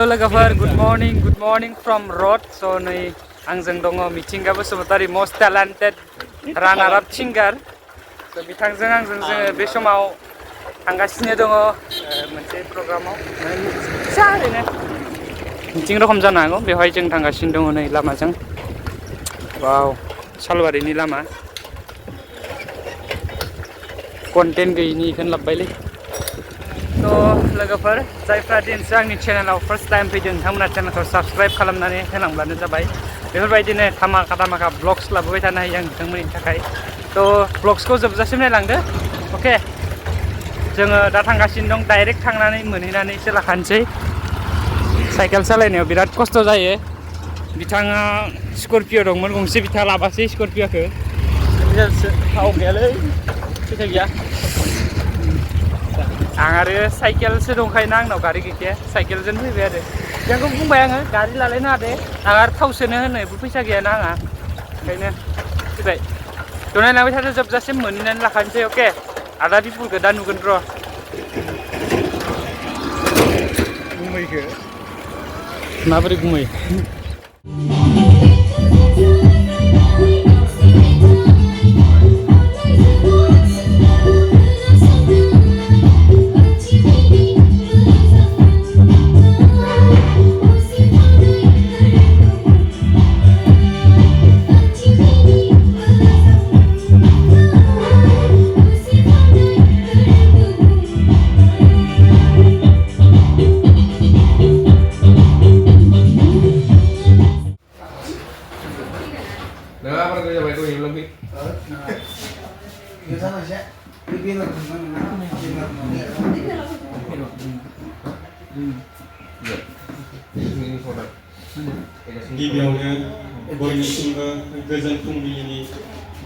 लोगोफोर good morning from रड स' नै आंजों दङ मिथिंगा बसुमतारी मस्ट टेलेन्टेड रानार आप सिंगार स' बिथांजों आंजों जोङो बे समाव थांगासिनो दङ मोनसे प्रग्रामाव फिसा ओरैनो मिथिं रखम जानो हागौ बेवहाय जों थांगासिनो दङ नै लामाजों वाव सालबारिनि लामा कन्टेन्ट गैयिनि इखौनो लाबबायलै थ' लोगोफोर जायफ्रा दिनैसो आंनि चेनेलाव फार्स्ट टाइम फैदों नोंथांमोना चेनेलखौ साबस्क्राइब खालामनानै होलांब्लानो जाबाय बेफोरबायदिनो धामाका ब्लग्स लाबोबाय थानो हायो आं नोंथांमोननि थाखाय थ' ब्लग्सखौ जोबजासिम नायलांदो अके जोङो दा थांगासिनो दं डाइरेक्ट थांनानै मोनहैनानैसो लाखानोसै साइकेल सालायनायाव बिराद खस्थ' जायो बिथाङा स्करपिय' दंमोन गंसे बिथाङा लाबासै स्करपिय'खौ थाव गैयालै फैसा गैया आं आरो साइकेलसो दंखायोना आंनाव गारि गैखाया साइकेलजों फैबाय आरो बिथांखौ बुंबाय आङो गारि लालायनो हादे आं आरो थाव सोनो होननायबो फैसा गैयाना आंहा ओंखायनो फैबाय थ' नायलांबाय थादो जोबजासिम मोनहैनानै लाखानोसै अके आदा बिपुलखौ दा नुगोन र' गुमैखौ माबोरै गुमै गिबियावनो बयनिसिमबो गोजोन फुंबिलिनि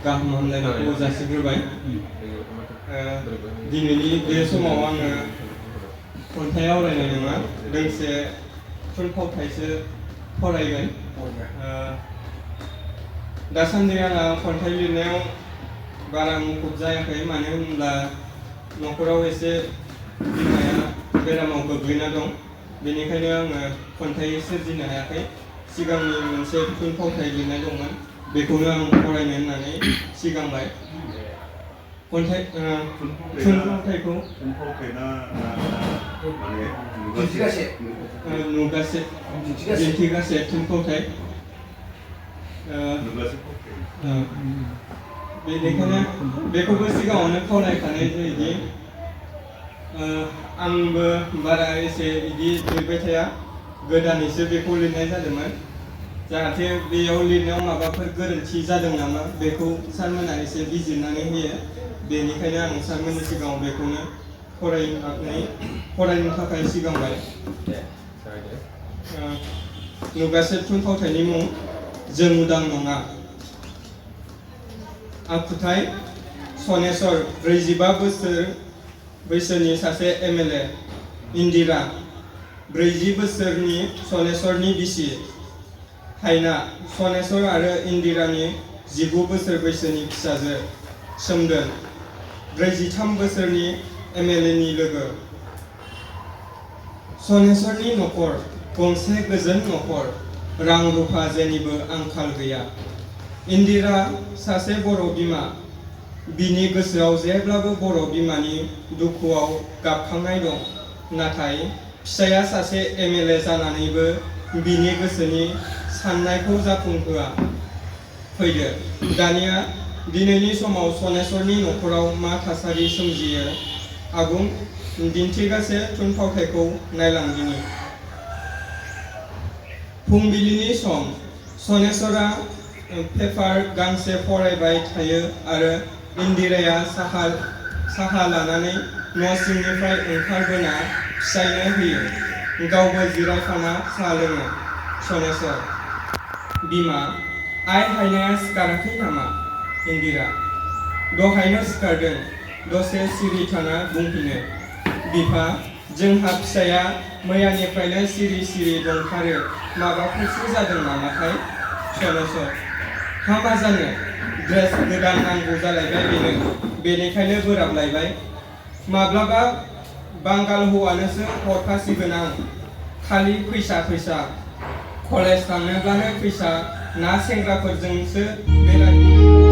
गाहाम हामलायनायखौ जासिग्रोबाय दिनैनि बे समाव आङो खन्थाइ आवरायनाय नङा दोंसे थुनफावथायसो फरायगोन दासान्दि आंहा खन्थाइ लिरनायाव बारा मुखुब जायाखै मानो होनब्ला न'खराव एसे बिमाया बेरामाव गोग्लैना दं बेनिखायनो आङो खन्थाइ सोरजिनो हायाखै सिगांनि मोनसे थुनफावथाय लिरनाय दंमोन बेखौनो आं फरायनो होननानै सिगांबाय खन्थाइ थुनफावथायखौ दिन्थिगासे थुनफावथाय बेनिखायनो बेखौबो सिगाङावनो खावलायखानाय जायोदि आंबो बारा एसे बिदि लिरबाय थाया गोदानैसो बेखौ लिरनाय जादोंमोन जाहाथे बेयाव लिरनायाव माबाफोर गोरोन्थि जादों नामा बेखौ सारमोनहा एसे बिजिरनानै होयो बेनिखायनो आं सारमोननि सिगाङाव बेखौनो फरायनो थाखाय सिगांबाय नुगासे थुनफावथायनि मुं जों उदां नङा आखुथाय सनेस्वर 45 बोसोर बैसोनि सासे एमएलए इन्दिरा 40 बोसोरनि सनेस्वरनि बिसि हायना सनेस्वर आरो इन्दिरानि 19 बोसोर बैसोनि फिसाजो सोमदोन 43 बोसोरनि एमएलएनि लोगो सनेस्वरनि न'खर गंसे गोजोन न'खर रां रुफा जेनिबो आंखाल गैया इन्दिरा सासे बर' बिमा बिनि गोसोआव जेब्लाबो बर' बिमानि दुखुआव गाबखांनाय दं नाथाय फिसाया सासे एमएलए जानानैबो बिनि गोसोनि साननायखौ जाफुंहोआ फैदो दानिया दिनैनि समाव सनेस्वरनि न'खराव मा थासारि सोमजियो आबुं दिन्थिगासे थुनफावथायखौ नायलांदिनि फुंबिलिनि सम सनेस्वरा पेपार गांसे फरायबाय थायो आरो इन्दिराया साहा लानानै न' सिंनिफ्राय ओंखारबोना फिसायनो होयो गावबो जिरायफाना साहा लोङो सनेस्वर बिमा आइ हायनाया सिखाराखै नामा इन्दिरा दहायनो सिखारदों दसे सिरि थाना बुंफिनो बिफा जोंहा फिसाया मैयानिफ्रायनो सिरि दंथारो माबाफोरसो जादों नामाथाय सनेस्वर हामा जानो ड्रेस गोदान नांगौ जालायबाय बेनिखायनो बोराबलायबाय माब्लाबा बांगाल हौवानोसो हरखासिगोन आं खालि फैसा कलेज थांनोब्लानो फैसा ना सेंग्राफोरजोंसो बेरायो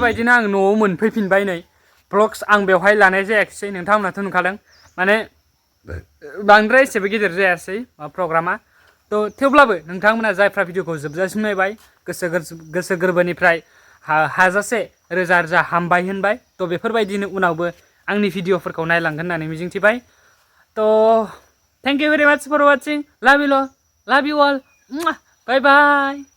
बेफोरबायदिनो आं न'आव मोनफैफिनबाय नै ब्लग्स आं बेवहाय लानाय जायाखिसै नोंथांमोनाथ' नुखादों माने बांद्राय एसेबो गिदिर जायासै प्रग्रामा थ' थेवब्लाबो नोंथांमोना जायफ्रा भिडिअखौ जोबजासिम नायबाय गोसो गोरबोनिफ्राय हाजासे रोजा रोजा हामबाय होनबाय थ' बेफोरबायदिनो उनावबो आंनि भिडिअफोरखौ नायलांगोन होननानै मिजिंथिबाय थ' थेंक इउ भेरि माच फर वाचिं लाभ इउ अल बाय बाय